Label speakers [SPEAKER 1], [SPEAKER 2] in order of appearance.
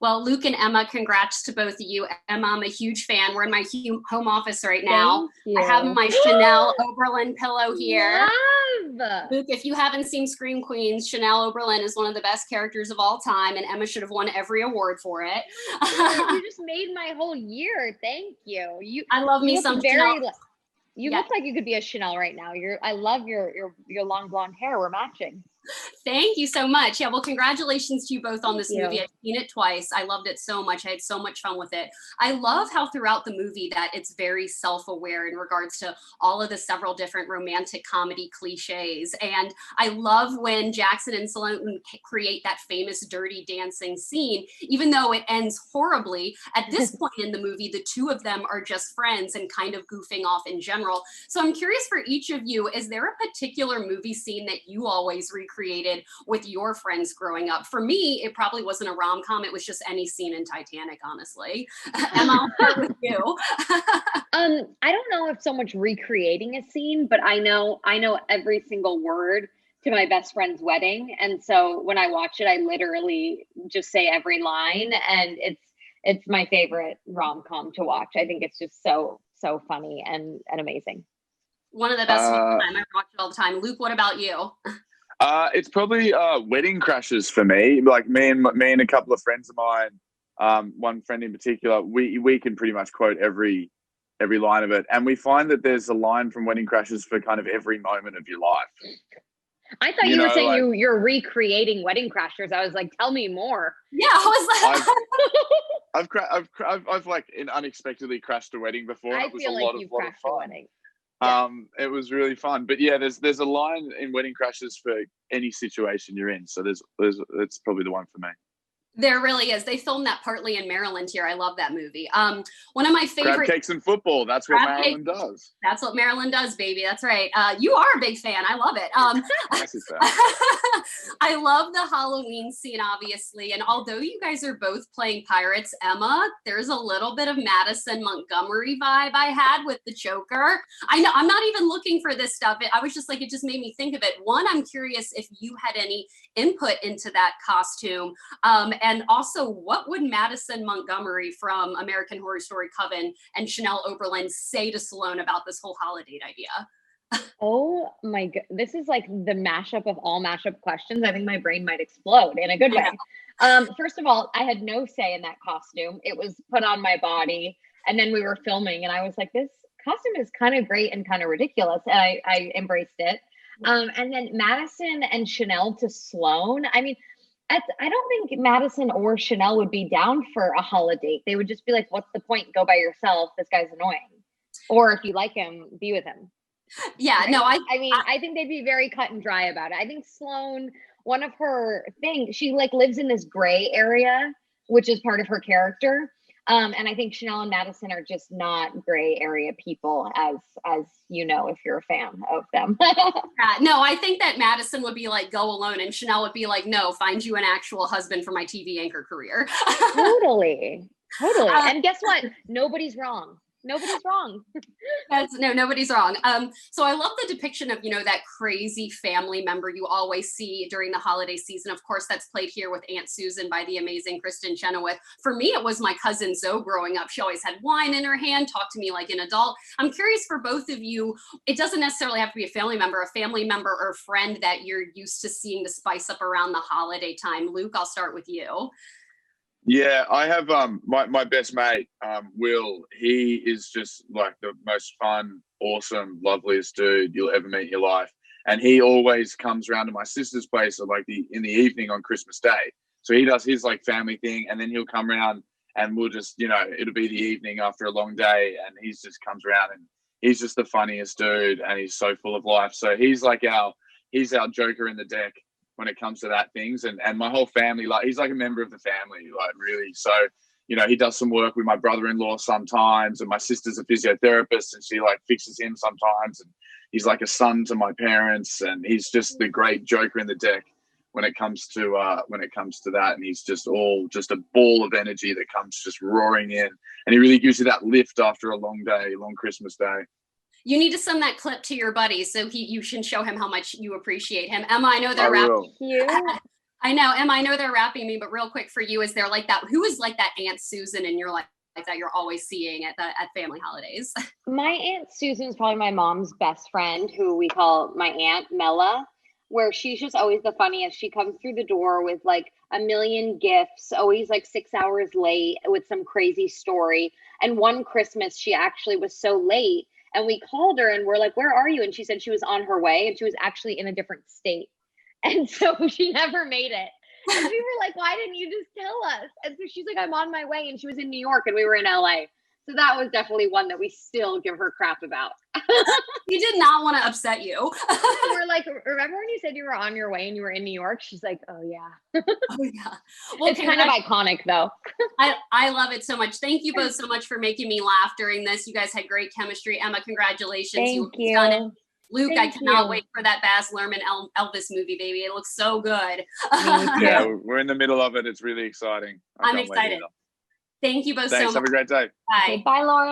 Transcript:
[SPEAKER 1] Well, Luke and Emma, congrats to both of you. Emma, I'm a huge fan. We're in my home office right now.
[SPEAKER 2] Thank you.
[SPEAKER 1] I have my Chanel Oberlin pillow here.
[SPEAKER 2] Love.
[SPEAKER 1] Luke, if you haven't seen Scream Queens, Chanel Oberlin is one of the best characters of all time, and Emma should have won every award for it.
[SPEAKER 2] You just made my whole year. Thank you.
[SPEAKER 1] I love me some Chanel.
[SPEAKER 2] You look like you could be a Chanel right now. I love your long blonde hair. We're matching.
[SPEAKER 1] Thank you so much. Yeah, well, congratulations to you both on this movie. I've seen it twice. I loved it so much. I had so much fun with it. I love how throughout the movie that it's very self-aware in regards to all of the several different romantic comedy cliches. And I love when Jackson and Sloane create that famous dirty dancing scene, even though it ends horribly. At this point in the movie, the two of them are just friends and kind of goofing off in general. So I'm curious for each of you, is there a particular movie scene that you always recreated with your friends growing up? For me, it probably wasn't a rom-com. It was just any scene in Titanic, honestly. Emma, I'll start with you.
[SPEAKER 2] I don't know if so much recreating a scene, but I know every single word to my best friend's wedding. And so when I watch it, I literally just say every line, and it's my favorite rom-com to watch. I think it's just so funny and amazing.
[SPEAKER 1] One of the best of all time. I watch it all the time. Luke, what about you?
[SPEAKER 3] It's probably Wedding Crashers for me. Like me and a couple of friends of mine, one friend in particular, we can pretty much quote every line of it, and we find that there's a line from Wedding Crashers for kind of every moment of your life.
[SPEAKER 2] I thought you were saying you're recreating Wedding Crashers. I was like, tell me more.
[SPEAKER 1] Yeah, I was
[SPEAKER 3] like, I've like unexpectedly crashed a wedding before.
[SPEAKER 2] I
[SPEAKER 3] it was
[SPEAKER 2] feel
[SPEAKER 3] a
[SPEAKER 2] like
[SPEAKER 3] lot
[SPEAKER 2] you've
[SPEAKER 3] of
[SPEAKER 2] crashed
[SPEAKER 3] fun.
[SPEAKER 2] a wedding. Yeah.
[SPEAKER 3] It was really fun, but yeah, there's a line in Wedding Crashers for any situation you're in. So it's probably the one for me.
[SPEAKER 1] There really is. They filmed that partly in Maryland here. I love that movie. One of my favorite—
[SPEAKER 3] Crab cakes and football. That's what Maryland does.
[SPEAKER 1] That's what Maryland does, baby. That's right. You are a big fan. I love it. I love the Halloween scene, obviously. And although you guys are both playing pirates, Emma, there's a little bit of Madison Montgomery vibe I had with the choker. I know I'm not even looking for this stuff. I was just like, it just made me think of it. One, I'm curious if you had any input into that costume. And also, what would Madison Montgomery from American Horror Story Coven and Chanel Oberlin say to Sloane about this whole HOLIDATE idea?
[SPEAKER 2] Oh my god, this is like the mashup of all mashup questions. I think my brain might explode in a good way. First of all, I had no say in that costume. It was put on my body, and then we were filming, and I was like, this costume is kind of great and kind of ridiculous, and I embraced it. And then Madison and Chanel to Sloane. I mean, I don't think Madison or Chanel would be down for a HOLIDATE. They would just be like, what's the point? Go by yourself. This guy's annoying. Or if you like him, be with him.
[SPEAKER 1] Yeah, right? No,
[SPEAKER 2] I think they'd be very cut and dry about it. I think Sloane, one of her things, she like lives in this gray area, which is part of her character. And I think Chanel and Madison are just not gray area people, as you know, if you're a fan of them.
[SPEAKER 1] No, I think that Madison would be like, go alone, and Chanel would be like, no, find you an actual husband for my TV anchor career.
[SPEAKER 2] Totally. And guess what? Nobody's wrong. Nobody's wrong.
[SPEAKER 1] Nobody's wrong. So I love the depiction of, that crazy family member you always see during the holiday season. Of course, that's played here with Aunt Susan by the amazing Kristen Chenoweth. For me, it was my cousin Zoe growing up. She always had wine in her hand, talked to me like an adult. I'm curious for both of you, it doesn't necessarily have to be a family member or a friend that you're used to seeing to spice up around the holiday time. Luke, I'll start with you.
[SPEAKER 3] Yeah, I have my best mate, Will. He is just like the most fun, awesome, loveliest dude you'll ever meet in your life. And he always comes around to my sister's place in the evening on Christmas Day. So he does his like family thing, and then he'll come around and we'll just, it'll be the evening after a long day, and he just comes around and he's just the funniest dude, and he's so full of life. So he's our joker in the deck when it comes to that things, and my whole family, like, he's like a member of the family, like, really. So he does some work with my brother-in-law sometimes, and my sister's a physiotherapist, and she like fixes him sometimes, and he's like a son to my parents, and he's just the great joker in the deck when it comes to that. And he's just a ball of energy that comes just roaring in, and he really gives you that lift after a long Christmas day.
[SPEAKER 1] You need to send that clip to your buddy so you can show him how much you appreciate him. Emma, I know they're wrapping. I know, Emma, I know they're wrapping me, but real quick for you, is there like that, who is like that Aunt Susan in your life that you're always seeing at family holidays?
[SPEAKER 2] My Aunt Susan is probably my mom's best friend, who we call my Aunt Mella, where she's just always the funniest. She comes through the door with like a million gifts, always like 6 hours late with some crazy story. And one Christmas, she actually was so late, and we called her and we're like, "Where are you?" And she said she was on her way, and she was actually in a different state. And so she never made it. And we were like, "Why didn't you just tell us?" And so she's like, "I'm on my way." And she was in New York and we were in LA. So that was definitely one that we still give her crap about.
[SPEAKER 1] You did not want to upset you.
[SPEAKER 2] We're like, "Remember when you said you were on your way and you were in New York?" She's like, "Oh yeah."
[SPEAKER 1] Oh yeah. Well,
[SPEAKER 2] it's kind of iconic though.
[SPEAKER 1] I love it so much. Thank you both so much for making me laugh during this. You guys had great chemistry. Emma, congratulations.
[SPEAKER 2] Thank you.
[SPEAKER 1] Luke, I cannot wait for that Baz Luhrmann Elvis movie, baby. It looks so good.
[SPEAKER 3] Yeah, we're in the middle of it. It's really exciting.
[SPEAKER 1] I'm excited. Thank you both so much.
[SPEAKER 3] Thanks. Have a great day.
[SPEAKER 1] Bye.
[SPEAKER 2] Okay, bye, Lauren.